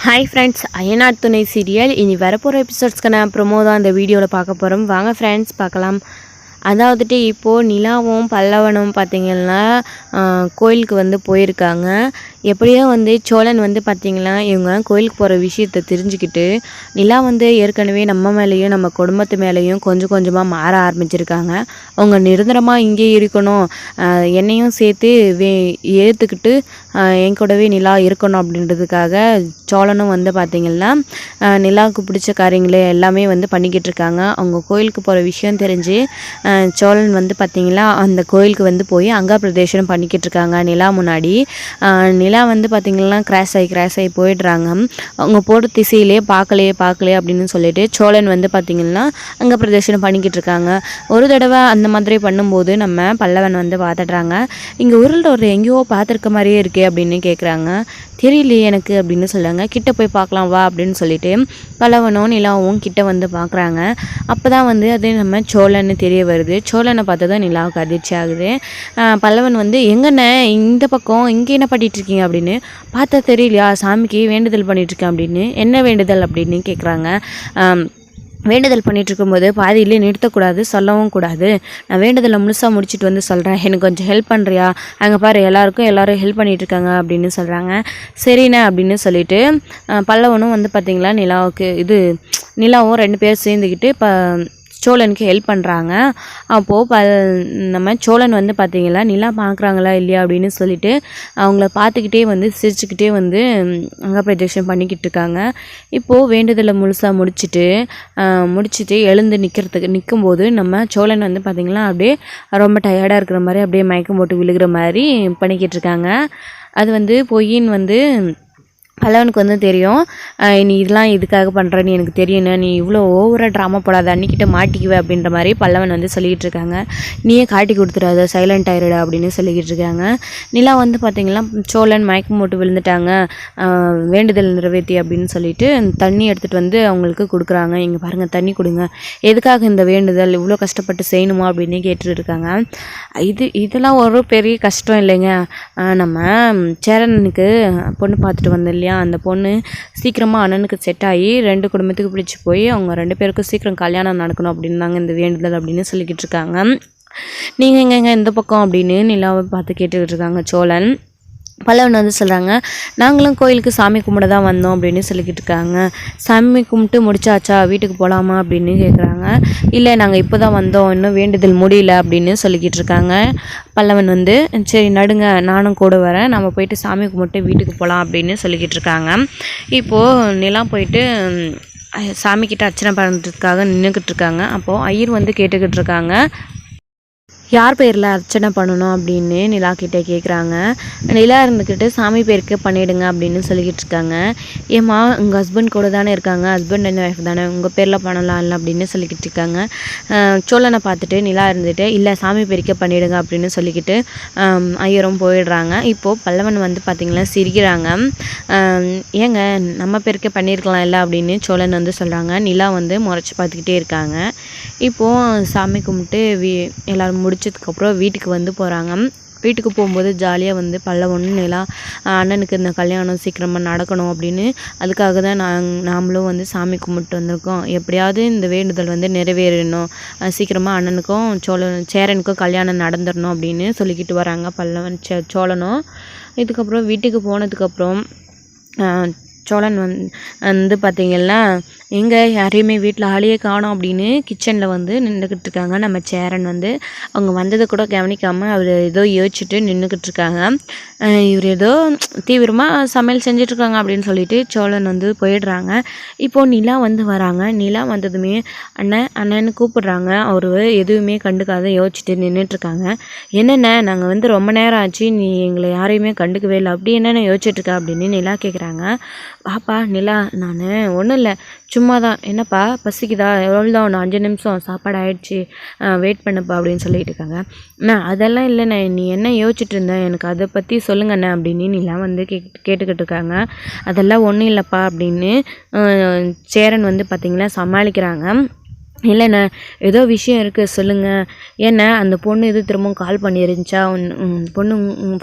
Hi friends, Ayanar துணை serial இனி வரப்போகிற எபிசோட்ஸ்க்கான ப்ரொமோ தான் இந்த வீடியோவில் பார்க்க போகிறோம். வாங்க ஃப்ரெண்ட்ஸ் பார்க்கலாம். அதாவதுட்டு இப்போது நிலாவும் பல்லவனும் பார்த்திங்கன்னா கோயிலுக்கு வந்து போயிருக்காங்க. எப்படியோ வந்து சோழன் வந்து பார்த்திங்கன்னா இவங்க கோயிலுக்கு போகிற விஷயத்தை தெரிஞ்சுக்கிட்டு நிலா வந்து ஏற்கனவே நம்ம மேலேயும் நம்ம குடும்பத்து மேலேயும் கொஞ்சம் கொஞ்சமாக மாற ஆரம்பிச்சிருக்காங்க. அவங்க நிரந்தரமாக இங்கே இருக்கணும், என்னையும் சேர்த்து ஏற்றுக்கிட்டு என் கூடவே நிலா இருக்கணும் அப்படின்றதுக்காக சோழனும் வந்து பார்த்திங்கன்னா நிலாவுக்கு பிடிச்ச காரியங்களே எல்லாமே வந்து பண்ணிக்கிட்டு இருக்காங்க. அவங்க கோயிலுக்கு போகிற விஷயம் தெரிஞ்சு சோழன் வந்து பார்த்திங்கன்னா அந்த கோயிலுக்கு வந்து போய் அங்கா பிரதேசனம் பண்ணிக்கிட்டு இருக்காங்க. நிலா முன்னாடி நிலா வந்து பார்த்திங்கன்னா கிராஸ் ஆகி போயிடுறாங்க. அவங்க போகிற திசையிலே பார்க்கலையே அப்படின்னு சொல்லிட்டு சோழன் வந்து பார்த்திங்கன்னா அங்கே பிரதேசனம் பண்ணிக்கிட்டு இருக்காங்க. ஒரு தடவை அந்த மாதிரி பண்ணும்போது நம்ம பல்லவன் வந்து பார்த்துடுறாங்க. இங்கே ஊரில் ஒரு எங்கேயோ பார்த்துருக்க மாதிரியே இருக்கே அப்படின்னு கேட்குறாங்க. தெரியலையே எனக்கு அப்படின்னு சொல்லுவாங்க. கிட்ட போய் பார்க்கலாம் வா அப்படின்னு சொல்லிட்டு பல்லவனும் நிலாவும் கிட்ட வந்து பார்க்குறாங்க. அப்போ தான் வந்து அது நம்ம சோழன்னு தெரிய வருது. சோழனை பார்த்து தான் நிலாவுக்கு அதிர்ச்சி ஆகுது. பல்லவன் வந்து எங்கண்ணே இந்த பக்கம் இங்கே என்ன பண்ணிட்டு இருக்கீங்க அப்படின்னு பார்த்தா தெரியலையா, சாமிக்கு வேண்டுதல் பண்ணிகிட்ருக்கேன் அப்படின்னு. என்ன வேண்டுதல் அப்படின்னு கேட்குறாங்க. வேண்டுதல் பண்ணிகிட்டு இருக்கும்போது பாதியிலே நிறுத்தக்கூடாது, சொல்லவும் கூடாது. நான் வேண்டுதலை முழுசாக முடிச்சுட்டு வந்து சொல்கிறேன், எனக்கு கொஞ்சம் ஹெல்ப் பண்ணுறியா? அங்கே பாரு எல்லோரும் ஹெல்ப் பண்ணிகிட்ருக்காங்க அப்படின்னு சொல்கிறாங்க. சரிண்ணே அப்படின்னு சொல்லிட்டு பல்லவனும் வந்து பார்த்திங்களா நிலாவும் 2 பேர் சேர்ந்துக்கிட்டு சோழனுக்கு ஹெல்ப் பண்ணுறாங்க. அப்போது நம்ம சோழன் வந்து பார்த்திங்களா நிலா பார்க்குறாங்களா இல்லையா அப்படின்னு சொல்லிட்டு அவங்கள பார்த்துக்கிட்டே வந்து சிரிச்சுக்கிட்டே வந்து அங்கே பிரதட்சணம் பண்ணிக்கிட்டு இருக்காங்க. இப்போது வேண்டுதலை முழுசாக முடிச்சுட்டு எழுந்து நிற்கும்போது நம்ம சோழன் வந்து பார்த்திங்கன்னா அப்படியே ரொம்ப டயர்டாக இருக்கிற மாதிரி அப்படியே மயக்கம் போட்டு விழுகிற மாதிரி பண்ணிக்கிட்டு இருக்காங்க. அது வந்து பொய்யின்னு வந்து பல்லவனுக்கு வந்து தெரியும். நீ இதெல்லாம் இதுக்காக பண்ணுறன்னு எனக்கு தெரியுண்ணே, நீ இவ்வளோ ஓவராக ட்ராமா போடாத, அன்னிக்கிட்ட மாட்டிக்குவே அப்படின்ற மாதிரி பல்லவன் வந்து சொல்லிக்கிட்டு இருக்காங்க. நீயே காட்டி கொடுத்துடாத, சைலண்ட் ஆயிடுடா அப்படின்னு சொல்லிக்கிட்டு இருக்காங்க. நிலா வந்து பார்த்திங்கன்னா சோழன் மயக்கம் போட்டு விழுந்துட்டாங்க, வேண்டுதல் நிறைவேற்றி அப்படின்னு சொல்லிட்டு தண்ணி எடுத்துகிட்டு வந்து அவங்களுக்கு கொடுக்குறாங்க. இங்கே பாருங்கள் தண்ணி கொடுங்க, எதுக்காக இந்த வேண்டுதல் இவ்வளோ கஷ்டப்பட்டு செய்யணுமா அப்படின்னு கேட்டுட்டு இருக்காங்க. இதெல்லாம் ஒரு பெரிய கஷ்டம் இல்லைங்க. நம்ம சேரனுக்கு பொண்ணு பார்த்துட்டு வந்தோம் இல்லையா, அந்த பொண்ணு சீக்கிரமாக அண்ணனுக்கு செட் ஆகி 2 குடும்பத்துக்கு பிடிச்சி போய் அவங்க 2 பேருக்கும் சீக்கிரம் கல்யாணம் நடக்கணும் அப்படின்னு தாங்க இந்த வேண்டுதல் அப்படின்னு சொல்லிக்கிட்டு இருக்காங்க. நீங்கள் எங்கெங்க இந்த பக்கம் அப்படின்னு நிலாவை பார்த்து கேட்டுக்கிட்டு இருக்காங்க சோழன். பல்லவன் வந்து சொல்கிறாங்க, நாங்களும் கோயிலுக்கு சாமி கும்பிட தான் வந்தோம் அப்படின்னு சொல்லிக்கிட்டு இருக்காங்க. சாமி கும்பிட்டு முடிச்சாச்சா, வீட்டுக்கு போகலாமா அப்படின்னு கேட்குறாங்க. இல்லை நாங்கள் இப்போ தான் வந்தோம், இன்னும் வேண்டுதல் முடியல அப்படின்னு சொல்லிக்கிட்டு இருக்காங்க. பல்லவன் வந்து சரி நடுங்க, நானும் கூட வரேன், நம்ம போயிட்டு சாமி கும்பிட்டு வீட்டுக்கு போகலாம் அப்படின்னு சொல்லிக்கிட்டு இருக்காங்க. இப்போது நிலா போயிட்டு சாமிக்கிட்ட அர்ச்சனை பண்ணுறதுக்காக நின்றுக்கிட்டு இருக்காங்க. அப்போது ஐயர் வந்து கேட்டுக்கிட்டு இருக்காங்க, யார் பேரில் அர்ச்சனை பண்ணணும் அப்படின்னு நிலா கிட்டே கேட்குறாங்க. நிலா இருந்துக்கிட்டு சாமி பேருக்கு பண்ணிவிடுங்க அப்படின்னு சொல்லிக்கிட்டு இருக்காங்க. ஏம்மா உங்கள் ஹஸ்பண்ட் கூட தானே இருக்காங்க, ஹஸ்பண்ட் அண்ட் ஒய்ஃப் தானே, உங்கள் பேரில் பண்ணலாம் இல்லை அப்படின்னு சொல்லிக்கிட்டு இருக்காங்க. சோழனை பார்த்துட்டு நிலா இருந்துட்டு இல்லை சாமி பேருக்கே பண்ணிவிடுங்க அப்படின்னு சொல்லிக்கிட்டு ஐயரும் போயிடுறாங்க. இப்போது பல்லவன் வந்து பார்த்திங்கன்னா சிரிக்கிறாங்க. ஏங்க நம்ம பேருக்கே பண்ணியிருக்கலாம் இல்லை அப்படின்னு சோழன் வந்து சொல்கிறாங்க. நிலா வந்து முறைச்சி பார்த்துக்கிட்டே இருக்காங்க. இப்போது சாமி கும்பிட்டு எல்லோரும் முடிச்சதுக்கப்புறம் வீட்டுக்கு வந்து போகிறாங்க. வீட்டுக்கு போகும்போது ஜாலியாக வந்து பல்லவன் நிலா அண்ணனுக்கு இந்த கல்யாணம் சீக்கிரமாக நடக்கணும் அப்படின்னு அதுக்காக தான் நாமளும் வந்து சாமி கும்பிட்டு வந்திருக்கோம். எப்படியாவது இந்த வேண்டுதல் வந்து நிறைவேறணும், சீக்கிரமாக அண்ணனுக்கும் சேரனுக்கும் கல்யாணம் நடந்துடணும் அப்படின்னு சொல்லிக்கிட்டு வராங்க பல்லவன் சோழனும். இதுக்கப்புறம் வீட்டுக்கு போனதுக்கப்புறம் சோழன் வந்து பார்த்திங்கன்னா எங்கே யாரையுமே வீட்டில் ஆளையே காணோம் அப்படின்னு கிச்சனில் வந்து நின்றுக்கிட்டு இருக்காங்க. நம்ம சேரன் வந்து அவங்க வந்ததை கூட கவனிக்காமல் அவர் ஏதோ யோசிச்சுட்டு நின்றுக்கிட்டு இருக்காங்க. இவர் ஏதோ தீவிரமாக சமையல் செஞ்சிட்ருக்காங்க அப்படின்னு சொல்லிட்டு சோழன் வந்து போயிடுறாங்க. இப்போது நிலா வந்து வராங்க. நிலா வந்ததுமே அண்ணன்னு கூப்பிடுறாங்க. அவர் எதுவுமே கண்டுக்காத யோசிச்சுட்டு நின்றுட்டுருக்காங்க. என்னென்ன நாங்கள் வந்து ரொம்ப நேரம் ஆச்சு, நீ எங்களை யாரையுமே கண்டுக்கவே இல்லை, அப்படி என்னென்ன யோசிச்சுட்ருக்க அப்படின்னு நிலா கேட்குறாங்க. பாப்பா நிலா, நான் ஒன்றும் இல்லை, சும்மா தான். என்னப்பா பசிக்குதா, எவ்வளோதான், ஒன்று 5 நிமிஷம் சாப்பாடு ஆகிடுச்சி, வெயிட் பண்ணுப்பா அப்படின்னு சொல்லிட்டு இருக்காங்க. அதெல்லாம் இல்லைண்ணே, நீ என்ன யோசிச்சுட்டு இருந்தேன், எனக்கு அதை பற்றி சொல்லுங்கண்ணே அப்படின்னு நிலா வந்து கேட்டுக்கிட்டு இருக்காங்க. அதெல்லாம் ஒன்றும் இல்லைப்பா அப்படின்னு சேரன் வந்து பார்த்திங்கன்னா சமாளிக்கிறாங்க. இல்லைண்ணே ஏதோ விஷயம் இருக்குது சொல்லுங்கள், ஏன்னா அந்த பொண்ணு இது திரும்பவும் கால் பண்ணிருந்துச்சா,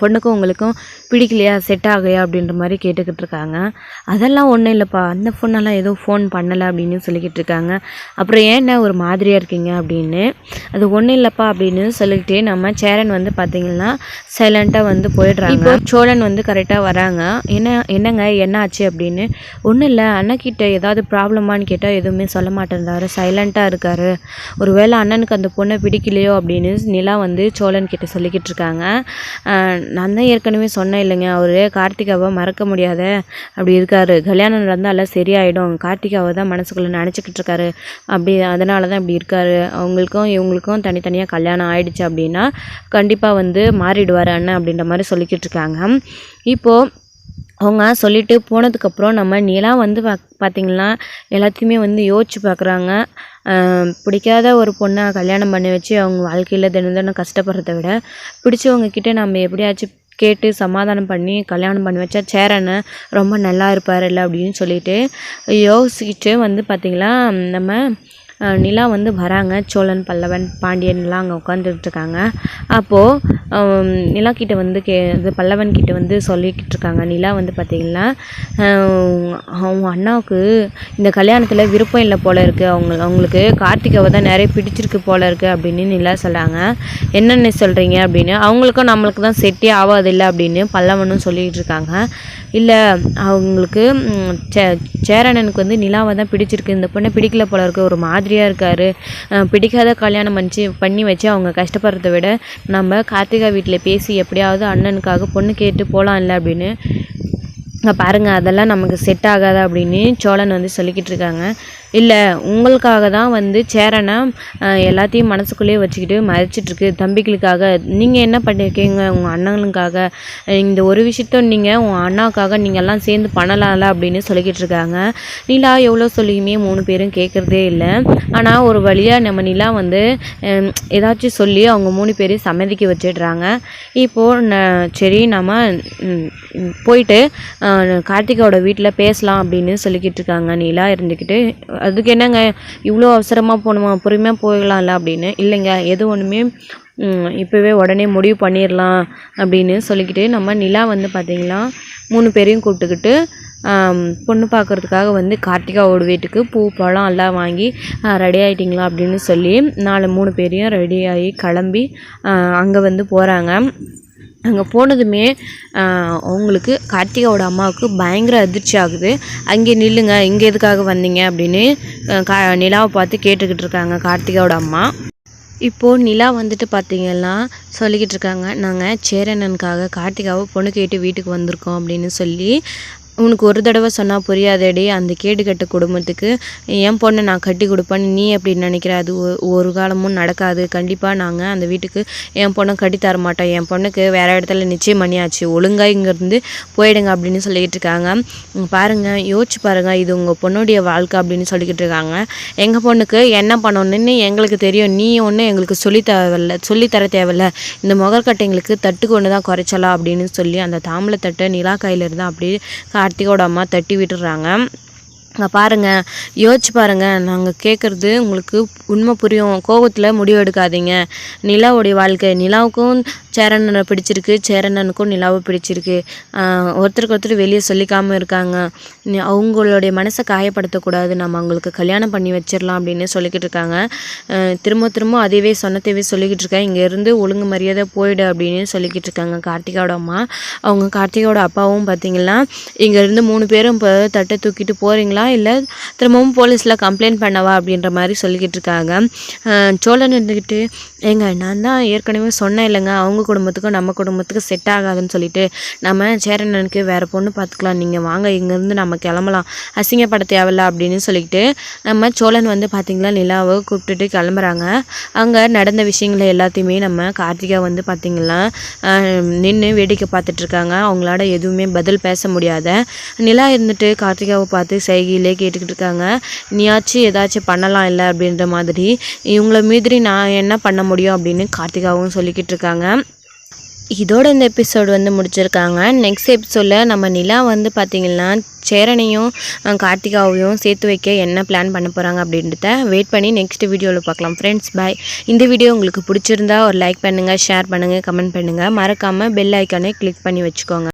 பொண்ணுக்கும் உங்களுக்கும் பிடிக்கலையா, செட் ஆகலையா அப்படின்ற மாதிரி கேட்டுக்கிட்டு இருக்காங்க. அதெல்லாம் ஒன்றும் இல்லைப்பா, அந்த பொண்ணெல்லாம் எதுவும் ஃபோன் பண்ணலை அப்படின்னு சொல்லிக்கிட்டு இருக்காங்க. அப்புறம் ஏன்னா ஒரு மாதிரியாக இருக்கீங்க அப்படின்னு, அது ஒன்றும் இல்லைப்பா அப்படின்னு சொல்லிக்கிட்டே நம்ம சேரன் வந்து பார்த்திங்கன்னா சைலண்ட்டாக வந்து போயிடுறாங்க. இப்போ சோழன் வந்து கரெக்டாக வராங்க. என்னங்க என்ன ஆச்சு அப்படின்னு. ஒன்றும் இல்லை, அண்ணக்கிட்ட ஏதாவது ப்ராப்ளமானு கேட்டால் எதுவுமே சொல்ல மாட்டேன்றாரு, சைலண்ட்டாக இருக்காரு. ஒருவேளை அண்ணனுக்கு அந்த பொண்ணை பிடிக்கலையோ அப்படின்னு நிலா வந்து சோழன் கிட்ட சொல்லிக்கிட்டு இருக்காங்க. நான் தான் ஏற்கனவே சொன்னேன் இல்லைங்க, அவரு கார்த்திகாவை மறக்க முடியாத அப்படி இருக்காரு, கல்யாணம் நடந்தால் எல்லாம் சரியாயிடும், கார்த்திகாவை தான் மனசுக்குள்ளே நினச்சிக்கிட்டு இருக்காரு, அப்படி அதனால தான் இப்படி இருக்காரு. அவங்களுக்கும் இவங்களுக்கும் தனித்தனியாக கல்யாணம் ஆயிடுச்சு அப்படின்னா கண்டிப்பாக வந்து மாறிடுவார் அண்ணன் அப்படின்ற மாதிரி சொல்லிக்கிட்டு இருக்காங்க. இப்போது அவங்க சொல்லிட்டு போனதுக்கப்புறம் நம்ம நிலா வந்து பார்த்திங்கன்னா எல்லாத்தையுமே வந்து யோசிச்சு பார்க்குறாங்க. பிடிக்காத ஒரு பொண்ணை கல்யாணம் பண்ணி வச்சு அவங்க வாழ்க்கையில் தினம் தினம் கஷ்டப்படுறத விட பிடிச்சவங்க கிட்டே நம்ம எப்படியாச்சும் கேட்டு சமாதானம் பண்ணி கல்யாணம் பண்ணி வச்சா சேரனை ரொம்ப நல்லா இருப்பார் இல்லை அப்படின்னு சொல்லிட்டு யோசிச்சுட்டு வந்து பார்த்திங்கன்னா நம்ம நிலா வந்து வராங்க. சோழன் பல்லவன் பாண்டியன்லாம் அங்கே உட்காந்துட்டு இருக்காங்க. அப்போது நிலா கிட்ட வந்து பல்லவன் கிட்ட வந்து சொல்லிக்கிட்டு இருக்காங்க. நிலா வந்து பார்த்திங்கன்னா அவங்க அண்ணாவுக்கு இந்த கல்யாணத்தில் விருப்பம் இல்லை போல இருக்குது, அவங்களுக்கு கார்த்திகாவை தான் நிறைய பிடிச்சிருக்கு போல இருக்குது அப்படின்னு நிலா சொல்கிறாங்க. என்னென்ன சொல்கிறீங்க அப்படின்னு. அவங்களுக்கும் நம்மளுக்கு தான் செட்டே ஆகாது இல்லை அப்படின்னு பல்லவனும் சொல்லிகிட்டு இருக்காங்க. இல்லை அவங்களுக்கு சேரனனுக்கு வந்து நிலாவை தான் பிடிச்சிருக்கு, இந்த பொண்ணை பிடிக்கல போல இருக்குது, ஒரு மாதிரியாக இருக்கார், பிடிக்காத கல்யாணம் பண்ணி வச்சு அவங்க கஷ்டப்படுறத விட நம்ம கார்த்திகா வீட்டில் பேசி எப்படியாவது அண்ணனுக்காக பொண்ணு கேட்டு போகலாம் இல்லை அப்படின்னு. பாருங்கள் அதெல்லாம் நமக்கு செட் ஆகாது அப்படின்னு சோழன் வந்து சொல்லிக்கிட்டு இருக்காங்க. இல்லை உங்களுக்காக தான் வந்து சேரனை எல்லாத்தையும் மனசுக்குள்ளேயே வச்சுக்கிட்டு மறைச்சிட்ருக்கு தம்பிகளுக்காக. நீங்கள் என்ன பண்ணியிருக்கீங்க உங்கள் அண்ணங்களுக்காக, இந்த ஒரு விஷயத்த நீங்கள் உங்கள் அண்ணாவுக்காக நீங்கள் எல்லாம் சேர்ந்து பண்ணலாம்ல அப்படின்னு சொல்லிக்கிட்டு இருக்காங்க. நிலா எவ்வளோ சொல்லியுமே 3 பேரும் கேட்குறதே இல்லை. ஆனால் ஒரு வழியாக நம்ம நிலா வந்து ஏதாச்சும் சொல்லி அவங்க 3 பேரையும் சம்மதிக்க வச்சிடுறாங்க. இப்போது சரி நம்ம போயிட்டு கார்த்திகாவோட வீட்டில் பேசலாம் அப்படின்னு சொல்லிக்கிட்டு இருக்காங்க. நிலா இருந்துக்கிட்டு அதுக்கு என்னங்க இவ்வளோ அவசரமாக போகணுமா, பொறுமையாக போகலாம்ல அப்படின்னு. இல்லைங்க எது ஒன்றுமே இப்போவே உடனே முடிவு பண்ணிடலாம் அப்படின்னு சொல்லிக்கிட்டு நம்ம நிலா வந்து பார்த்திங்கன்னா 3 பேரையும் கூப்பிட்டுக்கிட்டு பொண்ணு பார்க்குறதுக்காக வந்து கார்த்திகாவோட வீட்டுக்கு பூ பழம் எல்லாம் வாங்கி ரெடி ஆகிட்டிங்களா அப்படின்னு சொல்லி 3 பேரையும் ரெடியாகி கிளம்பி அங்கே வந்து போகிறாங்க. அங்கே போனதுமே அவங்களுக்கு கார்த்திகாவோட அம்மாவுக்கு பயங்கர அதிர்ச்சி ஆகுது. அங்கே நில்லுங்க, இங்கே எதுக்காக வந்தீங்க அப்படின்னு நிலாவை பார்த்து கேட்டுக்கிட்டு இருக்காங்க கார்த்திகாவோட அம்மா. இப்போது நிலா வந்துட்டு பார்த்திங்கன்னா சொல்லிக்கிட்டு இருக்காங்க, நாங்கள் சேரனனுக்காக கார்த்திகாவை பொண்ணு கேட்டு வீட்டுக்கு வந்திருக்கோம் அப்படின்னு சொல்லி. உனக்கு ஒரு தடவை சொன்னால் புரியாதடி, அந்த கேடுகட்ட குடும்பத்துக்கு என் பொண்ணை நான் கட்டி கொடுப்பேன்னு நீ எப்படி நினைக்கிற, அது ஒரு காலமும் நடக்காது. கண்டிப்பாக நாங்கள் அந்த வீட்டுக்கு என் பொண்ணை கட்டித்தர மாட்டோம், என் பொண்ணுக்கு வேறு இடத்துல நிச்சயம் பண்ணியாச்சு, ஒழுங்காக இங்கேருந்து போயிடுங்க அப்படின்னு சொல்லிக்கிட்டு இருக்காங்க. பாருங்கள் யோசிச்சு பாருங்கள், இது உங்கள் பொண்ணுடைய வாழ்க்கை அப்படின்னு சொல்லிக்கிட்டு இருக்காங்க. எங்கள் பொண்ணுக்கு என்ன பண்ணணுன்னு எங்களுக்கு தெரியும், நீ ஒன்று எங்களுக்கு சொல்லித்தர தேவையில்ல, இந்த முகக்கட்டைங்களுக்கு தட்டுக்கு ஒன்று தான் குறைச்சலாம் அப்படின்னு சொல்லி அந்த தாம்பளை தட்டை நிலா கையில் இருந்தால் அப்படியே கார்த்திகோட அம்மா தட்டி விட்டுடுறாங்க. பாருங்கள் யோசிச்சு பாருங்கள், நாங்கள் கேட்குறது உங்களுக்கு உண்மை புரியும், கோபத்தில் முடிவு எடுக்காதீங்க. நிலாவுடைய வாழ்க்கை, நிலாவுக்கும் சேரனனை பிடிச்சிருக்கு, சேரனனுக்கும் நிலாவை பிடிச்சிருக்கு, ஒருத்தருக்கு ஒருத்தர் வெளியே சொல்லிக்காமல் இருக்காங்க, அவங்களுடைய மனசை காயப்படுத்தக்கூடாது, நம்ம அவங்களுக்கு கல்யாணம் பண்ணி வச்சிடலாம் அப்படின்னு சொல்லிக்கிட்டு இருக்காங்க. திரும்ப அதையவே சொன்னதையவே சொல்லிக்கிட்டு இருக்கேன், இங்கேருந்து ஒழுங்கு மரியாதை போயிடு அப்படின்னு சொல்லிக்கிட்டு இருக்காங்க கார்த்திகாவோட அம்மா. அவங்க கார்த்திகாவோட அப்பாவும் பார்த்திங்கன்னா இங்கேருந்து 3 பேரும் இப்போ தட்டை தூக்கிட்டு போகிறீங்களா இல்லை திரும்பவும் போலீஸில் கம்ப்ளைண்ட் பண்ணவா அப்படின்ற மாதிரி சொல்லிக்கிட்டு இருக்காங்க. சோழன் இருந்துக்கிட்டு ஏங்க நான் தான் ஏற்கனவே சொன்னேன் இல்லைங்க, அவங்க குடும்பத்துக்கும் நம்ம குடும்பத்துக்கும் செட் ஆகாதுன்னு சொல்லிட்டு, நம்ம சேரனனுக்கு வேறு பொண்ணு பார்த்துக்கலாம், நீங்கள் வாங்க இங்கேருந்து நம்ம கிளம்பலாம், அசிங்கப்பட தேவையில்ல அப்படின்னு சொல்லிக்கிட்டு நம்ம சோழன் வந்து பார்த்திங்களா நிலாவை கூப்பிட்டுட்டு கிளம்புறாங்க. அங்கே நடந்த விஷயங்களை எல்லாத்தையுமே நம்ம கார்த்திகா வந்து பார்த்திங்கன்னா நின்று வேடிக்கை பார்த்துட்ருக்காங்க. அவங்களால எதுவுமே பதில் பேச முடியாத நிலா இருந்துட்டு கார்த்திகாவை பார்த்து செய்கிலே கேட்டுக்கிட்டு இருக்காங்க. நீயாச்சும் ஏதாச்சும் பண்ணலாம் இல்லை அப்படின்ற மாதிரி, இவங்கள மீறி நான் என்ன பண்ண முடியும் அப்படின்னு கார்த்திகாவும் சொல்லிக்கிட்டு இருக்காங்க. இதோட இந்த எபிசோடு வந்து முடிச்சிருக்காங்க. நெக்ஸ்ட் எபிசோடில் நம்ம நிலா வந்து பார்த்திங்கன்னா சேரனையும் கார்த்திகாவையும் சேர்த்து வைக்க என்ன பிளான் பண்ண போகிறாங்க அப்படின்றத வெயிட் பண்ணி நெக்ஸ்ட் வீடியோவில் பார்க்கலாம். Friends bye. இந்த வீடியோ உங்களுக்கு பிடிச்சிருந்தா ஒரு லைக் பண்ணுங்கள், ஷேர் பண்ணுங்கள், கமெண்ட் பண்ணுங்கள். மறக்காமல் பெல் ஐக்கானே கிளிக் பண்ணி வச்சுக்கோங்க.